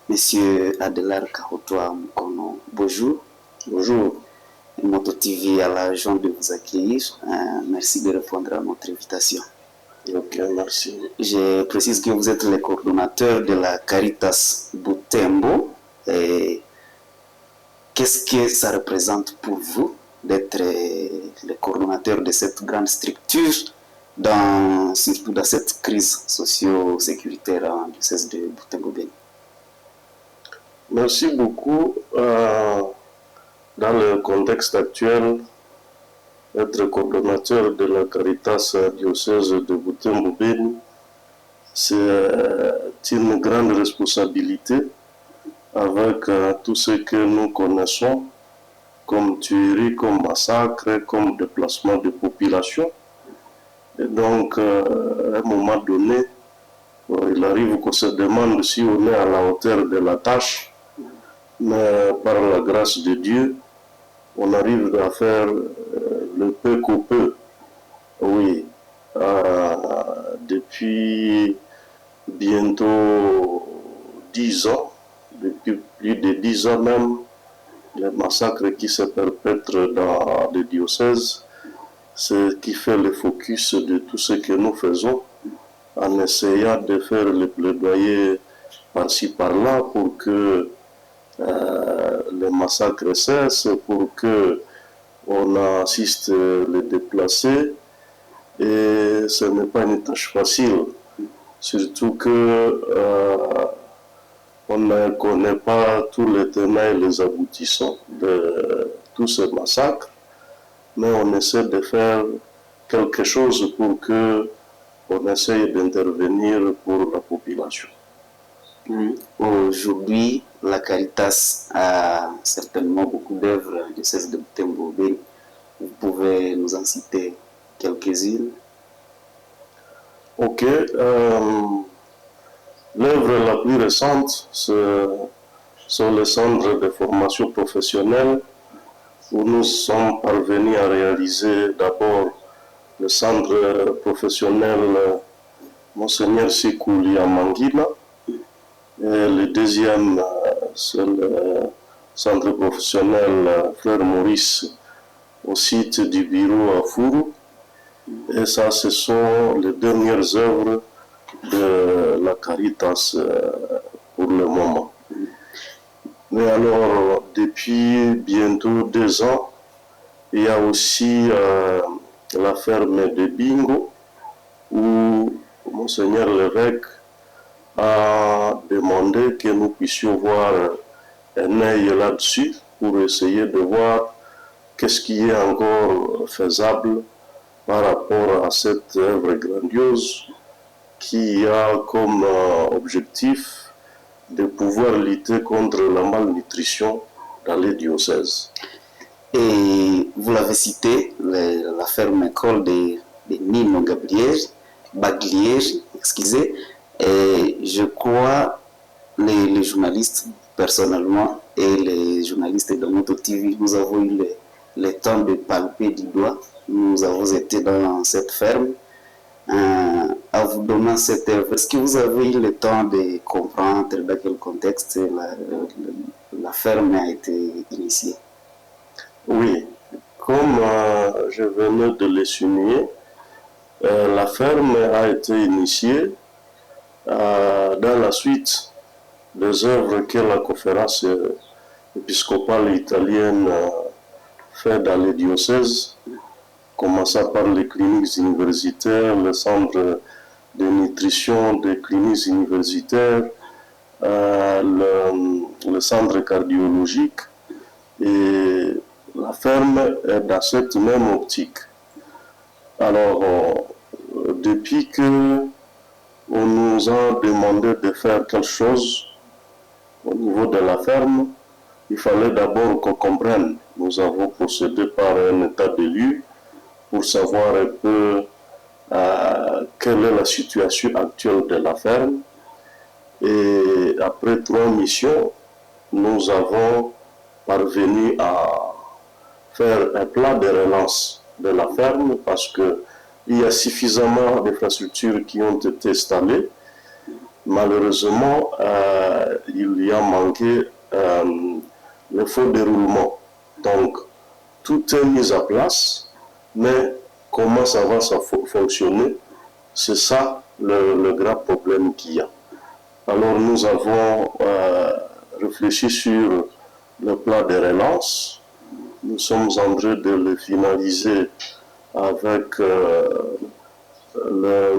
Monsieur Adelar Kahotoa Mkono, bonjour. Bonjour. Moto TV a la joie de vous accueillir. Merci de répondre à notre invitation. Ok, merci. Je précise que vous êtes le coordonnateur de la Caritas Butembo. Qu'est-ce que ça représente pour vous d'être le coordonnateur de cette grande structure, surtout dans cette crise socio-sécuritaire en diocèse de Butembo-Beni? Merci beaucoup. Dans le contexte actuel, être coordonnateur de la Caritas diocèse de Butembo-Beni, c'est une grande responsabilité avec tout ce que nous connaissons comme tuerie, comme massacre, comme déplacement de population. Et donc, à un moment donné, il arrive qu'on se demande si on est à la hauteur de la tâche, mais par la grâce de Dieu, on arrive à faire le peu qu'on peut. Oui, depuis bientôt 10 ans, depuis plus de 10 ans même, les massacres qui se perpètrent dans les diocèses, c'est ce qui fait le focus de tout ce que nous faisons, en essayant de faire le plaidoyer par-ci par-là pour que les massacres cessent, pour que on assiste les déplacés. Et ce n'est pas une tâche facile, surtout que on ne connaît pas tous les tenants et les aboutissants de tous ces massacres, mais on essaie de faire quelque chose pour que on essaye d'intervenir pour la population. Aujourd'hui, la Caritas a certainement beaucoup d'œuvres en diocèse de Butembo-Beni. Vous pouvez nous en citer quelques-unes? Ok. L'œuvre la plus récente, sont les centres de formation professionnelle où nous sommes parvenus à réaliser d'abord le centre professionnel Monseigneur Sikouli à Manguila. Et le deuxième, c'est le centre professionnel Frère Maurice au site du bureau à Fourou. Et ça, ce sont les dernières œuvres de la Caritas pour le moment. Mais alors, depuis bientôt 2 ans, il y a aussi la ferme de Bingo, où Monseigneur l'évêque a demandé que nous puissions voir un œil là-dessus pour essayer de voir qu'est-ce qui est encore faisable par rapport à cette œuvre grandiose qui a comme objectif de pouvoir lutter contre la malnutrition dans les diocèses. Et vous l'avez cité, la ferme école de Nino Baglieri, excusez. Et je crois les journalistes personnellement et les journalistes de Moto TV, nous avons eu le temps de palper du doigt. Nous avons été dans cette ferme. À vous donner cette œuvre, est-ce que vous avez eu le temps de comprendre dans quel contexte la ferme a été initiée? Oui, comme je venais de le souligner, la ferme a été initiée dans la suite des œuvres que la conférence épiscopale italienne fait dans les diocèses, commençant par les cliniques universitaires, le centre de nutrition des cliniques universitaires, le centre cardiologique, et la ferme est dans cette même optique. Alors, depuis que on nous a demandé de faire quelque chose au niveau de la ferme, il fallait d'abord qu'on comprenne. Nous avons procédé par un état de lieu pour savoir un peu quelle est la situation actuelle de la ferme. Et après 3 missions, nous avons parvenu à faire un plan de relance de la ferme parce qu'il y a suffisamment d'infrastructures qui ont été installées. Malheureusement, il y il a manqué le faux déroulement. Donc, tout est mis à place, mais comment ça va fonctionner, c'est ça le grave problème qu'il y a. Alors, nous avons réfléchi sur le plan de relance. Nous sommes en train de le finaliser avec le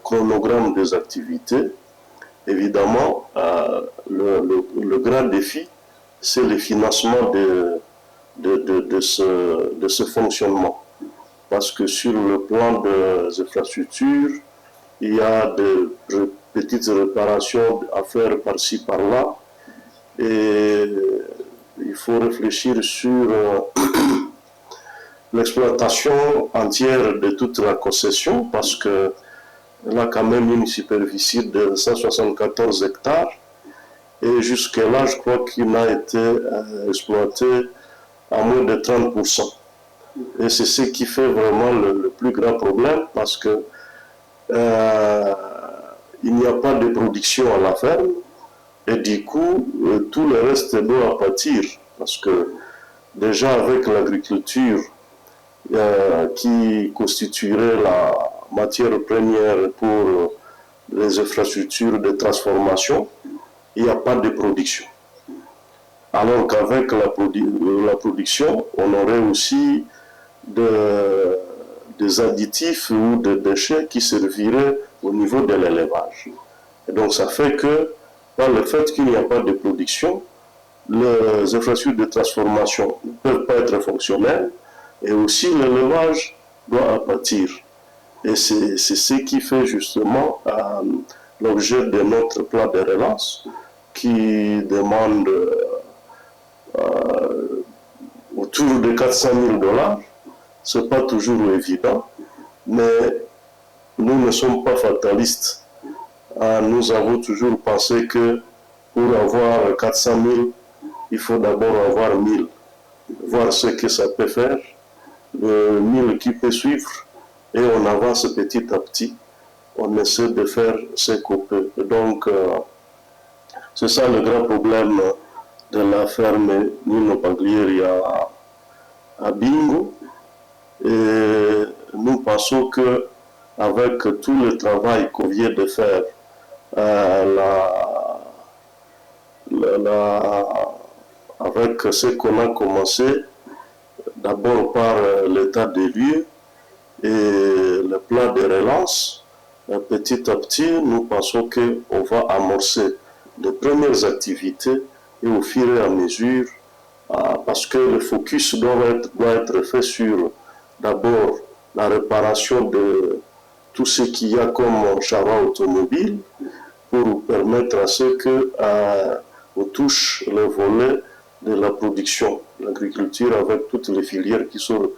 chronogramme des activités. Évidemment, le grand défi, c'est le financement de ce fonctionnement. Parce que sur le plan des infrastructures, il y a de petites réparations à faire par-ci, par-là. Et il faut réfléchir sur l'exploitation entière de toute la concession, parce que elle a quand même une superficie de 174 hectares. Et jusque-là, je crois qu'il n'a été exploité à moins de 30%. Et c'est ce qui fait vraiment le plus grand problème, parce que il n'y a pas de production à la ferme. Et du coup, tout le reste doit pâtir, parce que déjà avec l'agriculture qui constituerait la matière première pour les infrastructures de transformation, il n'y a pas de production. Alors qu'avec la production, on aurait aussi des additifs ou des déchets qui serviraient au niveau de l'élevage. Et donc ça fait que, par le fait qu'il n'y a pas de production, les infrastructures de transformation ne peuvent pas être fonctionnelles, et aussi l'élevage doit pâtir. Et c'est ce qui fait justement l'objet de notre plan de relance, qui demande autour de 400 000 $. Ce n'est pas toujours évident, mais nous ne sommes pas fatalistes. Nous avons toujours pensé que pour avoir 400 000, il faut d'abord avoir 1000. Voir ce que ça peut faire, le 1000 qui peut suivre, et on avance petit à petit. On essaie de faire ce qu'on peut. Donc, c'est ça le grand problème de la ferme Nino Baglieri à Bingo. Et nous pensons que avec tout le travail qu'on vient de faire, avec ce qu'on a commencé, d'abord par l'état des lieux et le plan de relance, petit à petit, nous pensons qu'on va amorcer les premières activités, et au fur et à mesure, parce que le focus doit être fait sur d'abord la réparation de tout ce qu'il y a comme charroi automobile, pour permettre à ce qu'on touche le volet de la production, l'agriculture, avec toutes les filières qui sont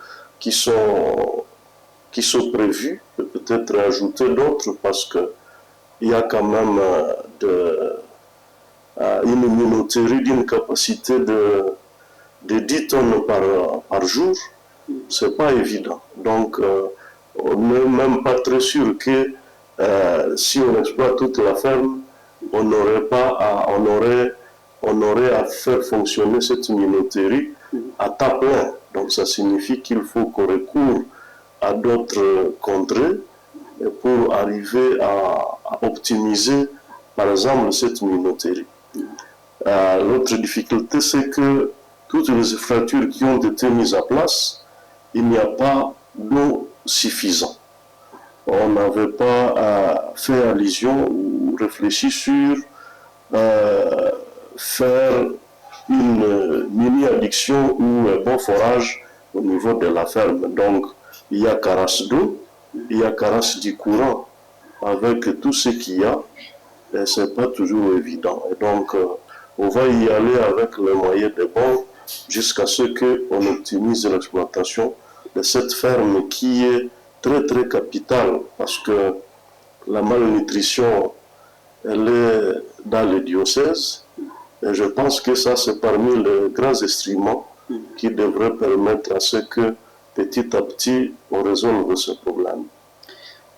prévues, et peut-être ajouter d'autres, parce qu'il y a quand même une minoterie d'une capacité de 10 tonnes par jour. C'est pas évident. Donc, on n'est même pas très sûr que si on exploite toute la ferme, on aurait à faire fonctionner cette minoterie à temps plein. Donc ça signifie qu'il faut qu'on recourt à d'autres contrées pour arriver à optimiser, par exemple, cette minoterie. L'autre difficulté, c'est que toutes les infrastructures qui ont été mises en place, il n'y a pas d'eau suffisante. On n'avait pas fait allusion ou réfléchi sur faire une mini-addiction ou un bon forage au niveau de la ferme. Donc, il y a carence d'eau, il y a carence du courant. Avec tout ce qu'il y a, ce n'est pas toujours évident. Et donc, on va y aller avec les moyens de bord jusqu'à ce qu'on optimise l'exploitation de cette ferme qui est très très capitale, parce que la malnutrition, elle est dans le diocèse, et je pense que ça c'est parmi les grands instruments qui devraient permettre à ce que petit à petit on résolve ce problème.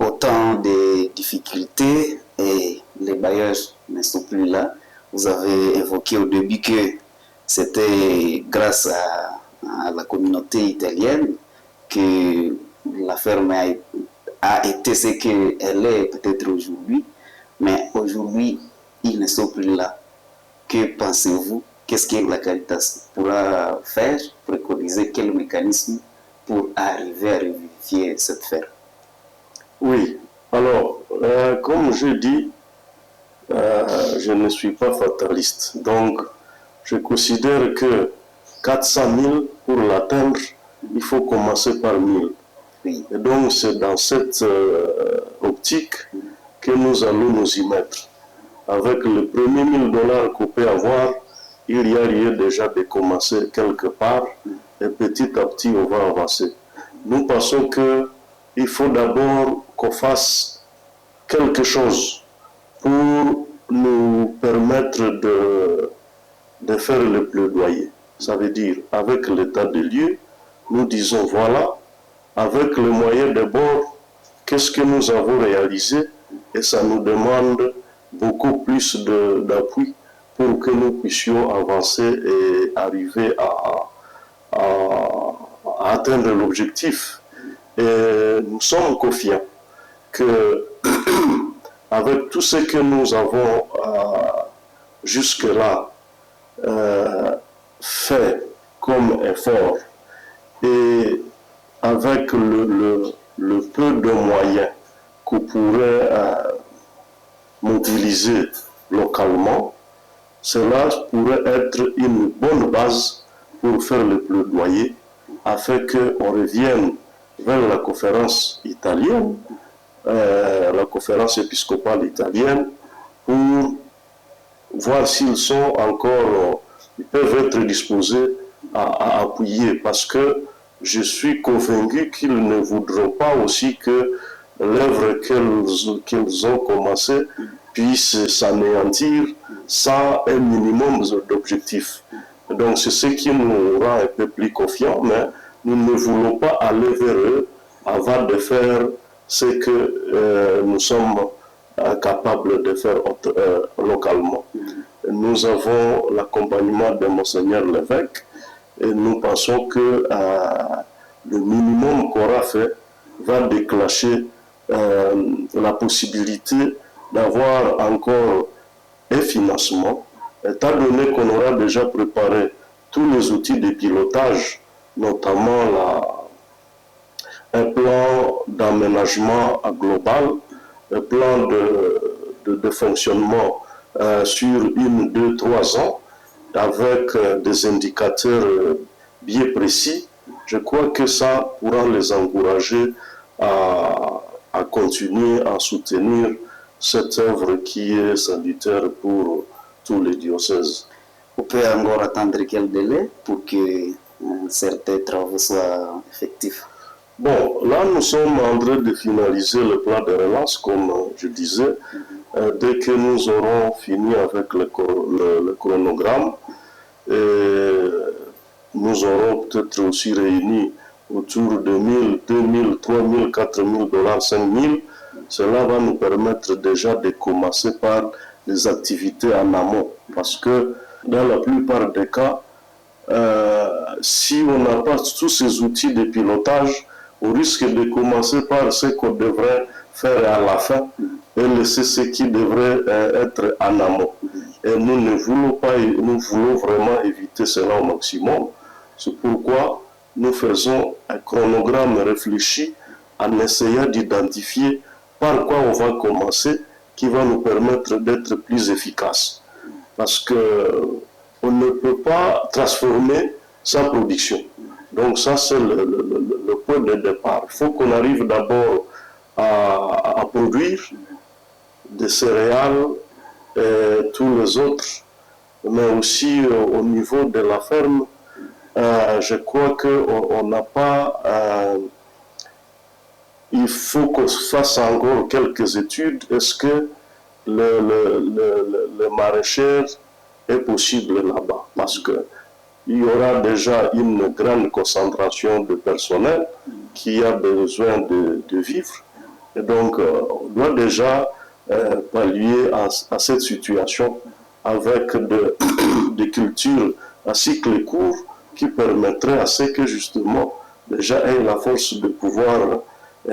Autant de difficultés, et les bailleurs ne sont plus là. Vous avez évoqué au début que c'était grâce à la communauté italienne que la ferme a été ce qu'elle est peut-être aujourd'hui. Mais aujourd'hui, ils ne sont plus là. Que pensez-vous? Qu'est-ce que la Caritas pourra faire, préconiser quel mécanisme pour arriver à revivifier cette ferme? Oui, alors, comme je dis, je ne suis pas fataliste. Donc, je considère que 400 000 pour l'atteindre, il faut commencer par 1000. Oui. Et donc, c'est dans cette optique que nous allons nous y mettre. Avec le premier $1000 qu'on peut avoir, il y a lieu déjà de commencer quelque part et petit à petit, on va avancer. Nous pensons qu'il faut d'abord qu'on fasse quelque chose pour nous permettre de faire le plaidoyer. Ça veut dire, avec l'état des lieux, nous disons voilà, avec le moyen de bord, qu'est-ce que nous avons réalisé, et ça nous demande beaucoup plus d'appui pour que nous puissions avancer et arriver à atteindre l'objectif. Et nous sommes confiants que avec tout ce que nous avons jusque-là fait comme effort et avec le peu de moyens qu'on pourrait mobiliser localement, cela pourrait être une bonne base pour faire le plaidoyer afin qu'on revienne vers la conférence italienne, la conférence épiscopale italienne, pour voir s'ils sont encore, ils peuvent être disposés à appuyer, parce que je suis convaincu qu'ils ne voudront pas aussi que l'œuvre qu'ils ont commencée puisse s'anéantir sans un minimum d'objectifs. Donc c'est ce qui nous rend un peu plus confiants, mais nous ne voulons pas aller vers eux avant de faire ce que nous sommes capables de faire localement. Nous avons l'accompagnement de Monseigneur l'évêque et nous pensons que le minimum qu'on aura fait va déclencher la possibilité d'avoir encore un financement, étant donné qu'on aura déjà préparé tous les outils de pilotage, notamment un plan d'aménagement global, un plan de fonctionnement sur 1, 2, 3 ans, avec des indicateurs bien précis. Je crois que ça pourra les encourager à continuer à soutenir cette œuvre qui est salutaire pour tous les diocèses. On peut encore attendre quel délai pour que certains travaux soient effectifs? Bon, là nous sommes en train de finaliser le plan de relance, comme je disais. Dès que nous aurons fini avec le chronogramme, nous aurons peut-être aussi réuni autour de 1000, 2000, 3000, 4000 $, 5000. Cela va nous permettre déjà de commencer par les activités en amont. Parce que dans la plupart des cas, si on n'a pas tous ces outils de pilotage, on risque de commencer par ce qu'on devrait faire à la fin et laisser ce qui devrait être en amont. Et nous ne voulons pas, nous voulons vraiment éviter cela au maximum. C'est pourquoi nous faisons un chronogramme réfléchi en essayant d'identifier par quoi on va commencer, qui va nous permettre d'être plus efficaces. Parce qu'on ne peut pas transformer sans production. Donc ça, c'est le point de départ. Il faut qu'on arrive d'abord à produire des céréales et tous les autres, mais aussi au niveau de la ferme, je crois qu'on n'a pas... il faut qu'on fasse encore quelques études. Est-ce que le maraîcher est possible là-bas? Parce qu'il y aura déjà une grande concentration de personnel qui a besoin de vivre. Et donc, on doit déjà pallier à cette situation avec des cultures à cycle court qui permettraient à ce que justement les gens aient la force de pouvoir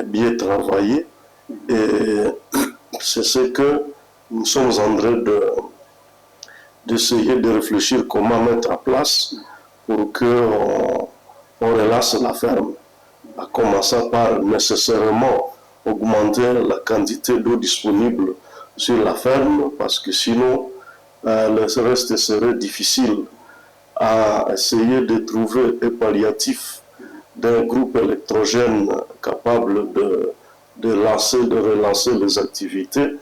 bien travailler. Et c'est ce que nous sommes en train d'essayer de réfléchir comment mettre en place pour qu'on relâche la ferme, à commencer par nécessairement augmenter la quantité d'eau disponible sur la ferme, parce que sinon le reste serait difficile à essayer de trouver un palliatif d'un groupe électrogène capable de relancer les activités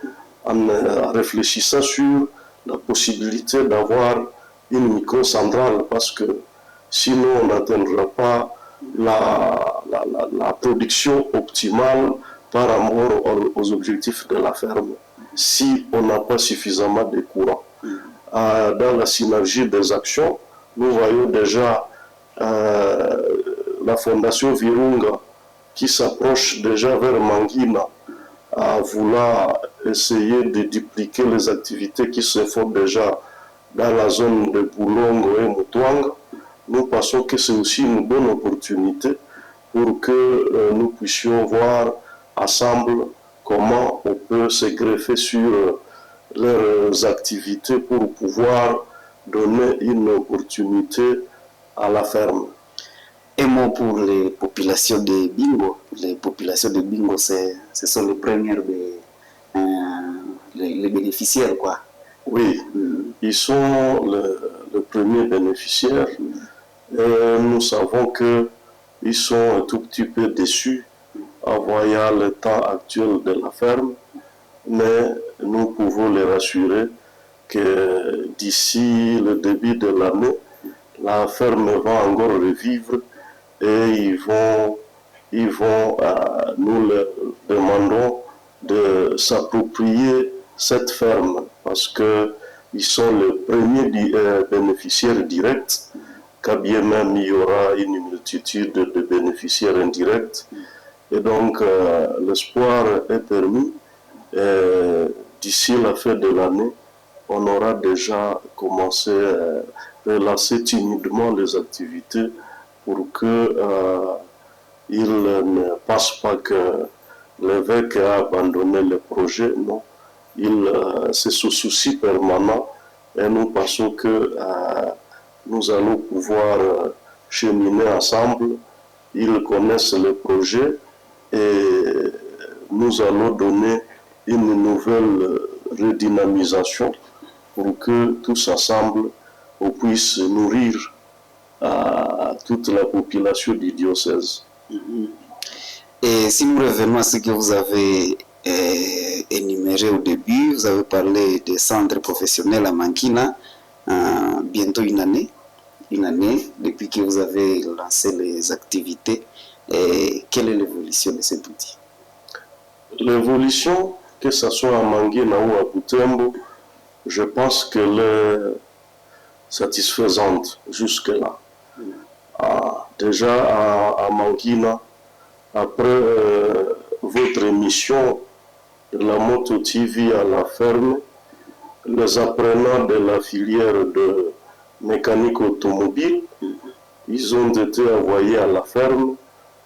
en réfléchissant sur la possibilité d'avoir une micro-centrale, parce que sinon on n'atteindra pas la production optimale par rapport aux objectifs de la ferme si on n'a pas suffisamment de courant. Dans la synergie des actions, nous voyons déjà la Fondation Virunga qui s'approche déjà vers Mangina à vouloir essayer de dupliquer les activités qui se font déjà dans la zone de Boulongo et Mutwanga. Nous pensons que c'est aussi une bonne opportunité pour que nous puissions voir ensemble comment on peut se greffer sur leurs activités pour pouvoir donner une opportunité à la ferme. Un mot pour les populations de Bingo. Les populations de Bingo, ce sont les premières les bénéficiaires, quoi. Oui, ils sont les premiers bénéficiaires. Et nous savons qu'ils sont un tout petit peu déçus en voyant le temps actuel de la ferme, mais nous pouvons les rassurer que d'ici le début de l'année, la ferme va encore revivre et nous leur demandons de s'approprier cette ferme parce qu'ils sont les premiers bénéficiaires directs, quand bien même il y aura une multitude de bénéficiaires indirects. Et donc l'espoir est permis. D'ici la fin de l'année, on aura déjà commencé à relancer timidement les activités pour qu'ils ne pensent pas que l'évêque a abandonné le projet. Non, c'est sous souci permanent et nous pensons que nous allons pouvoir cheminer ensemble. Ils connaissent le projet et nous allons donner une nouvelle redynamisation pour que tous ensemble on puisse nourrir toute la population du diocèse. Et si nous revenons à ce que vous avez énuméré au début, vous avez parlé des centres professionnels à Mangina, bientôt une année depuis que vous avez lancé les activités. Et quelle est l'évolution de cet outil? L'évolution, que ce soit à Mangina ou à Butembo, je pense qu'elle est satisfaisante jusque-là. Déjà à Mangina, après votre émission de la Moto TV à la ferme, les apprenants de la filière de mécanique automobile, ils ont été envoyés à la ferme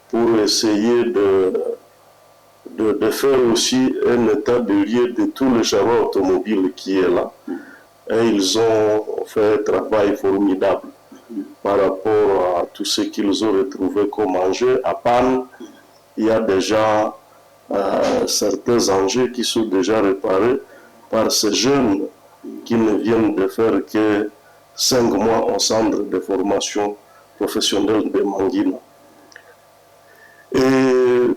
pour essayer de faire aussi un état de lieu de tout le jargon automobile qui est là. Et ils ont fait un travail formidable par rapport à tout ce qu'ils ont retrouvé comme enjeu. À panne, il y a déjà certains enjeux qui sont déjà réparés par ces jeunes qui ne viennent de faire que 5 mois au centre de formation professionnelle de Mangina. Et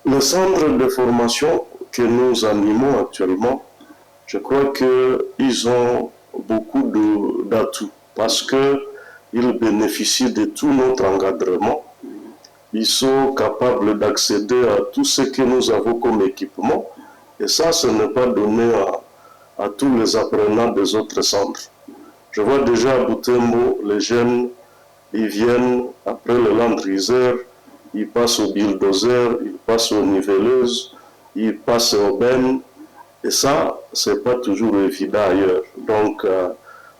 le centre de formation que nous animons actuellement, je crois qu'ils ont beaucoup d'atouts parce qu'ils bénéficient de tout notre encadrement. Ils sont capables d'accéder à tout ce que nous avons comme équipement. Et ça, ce n'est pas donné à tous les apprenants des autres centres. Je vois déjà à Butembo, les jeunes, ils viennent après le landriseur, ils passent au bulldozer, ils passent aux nivelleuses, ils passent aux bennes Et ça, ce n'est pas toujours évident ailleurs. Donc,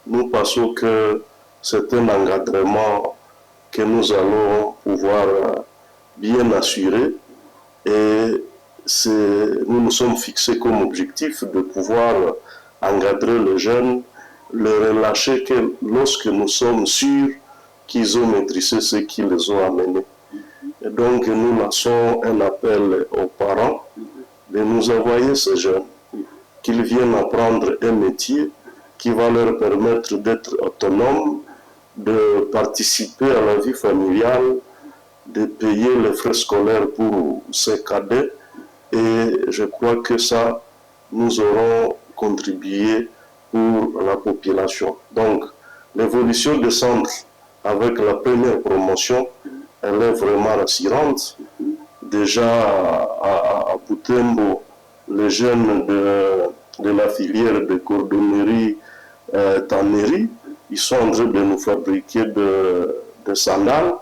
nous pensons que c'est un encadrement que nous allons pouvoir bien assurer. Et nous nous sommes fixés comme objectif de pouvoir encadrer les jeunes, les relâcher que lorsque nous sommes sûrs qu'ils ont maîtrisé ce qui les ont amenés. Et donc nous lançons un appel aux parents de nous envoyer ces jeunes, qu'ils viennent apprendre un métier qui va leur permettre d'être autonomes, de participer à la vie familiale, de payer les frais scolaires pour ces cadets. Et je crois que ça, nous aurons contribué pour la population. Donc, l'évolution des centres avec la première promotion, elle est vraiment rassurante. Déjà à Butembo, les jeunes de la filière de cordonnerie, tannerie, ils sont en train de nous fabriquer des sandales,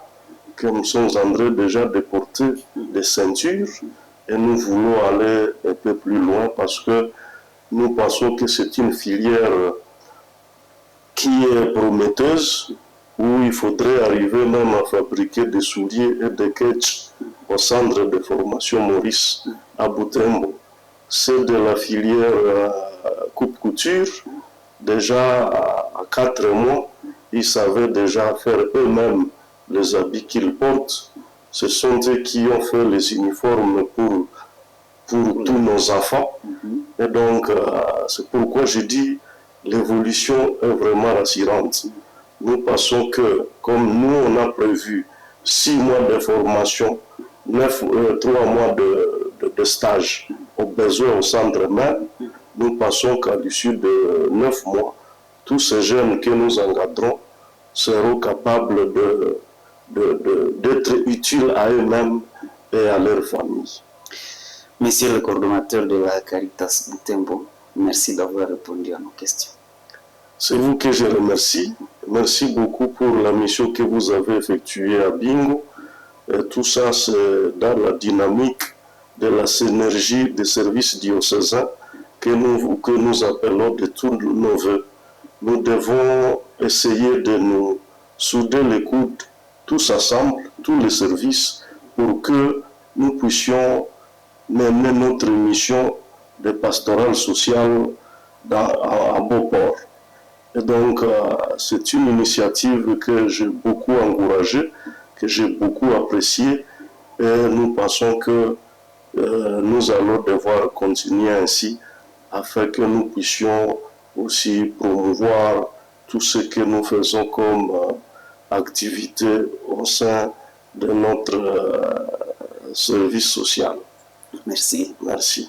que nous sommes en train déjà de porter des ceintures, et nous voulons aller un peu plus loin parce que nous pensons que c'est une filière qui est prometteuse, où il faudrait arriver même à fabriquer des souliers et des ketchs au centre de formation Maurice à Butembo. C'est de la filière coupe-couture. Déjà à 4 mois, ils savaient déjà faire eux-mêmes les habits qu'ils portent. Ce sont eux qui ont fait les uniformes pour tous nos enfants. Et donc, c'est pourquoi je dis l'évolution est vraiment rassurante. Nous pensons que, comme nous, on a prévu 6 mois de formation, 3 mois de stage au besoin au centre même, nous pensons qu'à l'issue de 9 mois, tous ces jeunes que nous encadrons seront capables d'être utiles à eux-mêmes et à leur famille. Monsieur le coordonnateur de la Caritas Butembo, merci d'avoir répondu à nos questions. C'est vous que je remercie. Merci beaucoup pour la mission que vous avez effectuée à Bingo. Et tout ça, c'est dans la dynamique de la synergie des services diocésains que nous appelons de tous nos voeux. Nous devons essayer de nous souder les coudes tous ensemble, tous les services, pour que nous puissions mener notre mission de pastoral social à Beauport. Et donc, c'est une initiative que j'ai beaucoup encouragée, que j'ai beaucoup appréciée, et nous pensons que nous allons devoir continuer ainsi afin que nous puissions aussi promouvoir tout ce que nous faisons comme activité au sein de notre service social. Merci. Merci.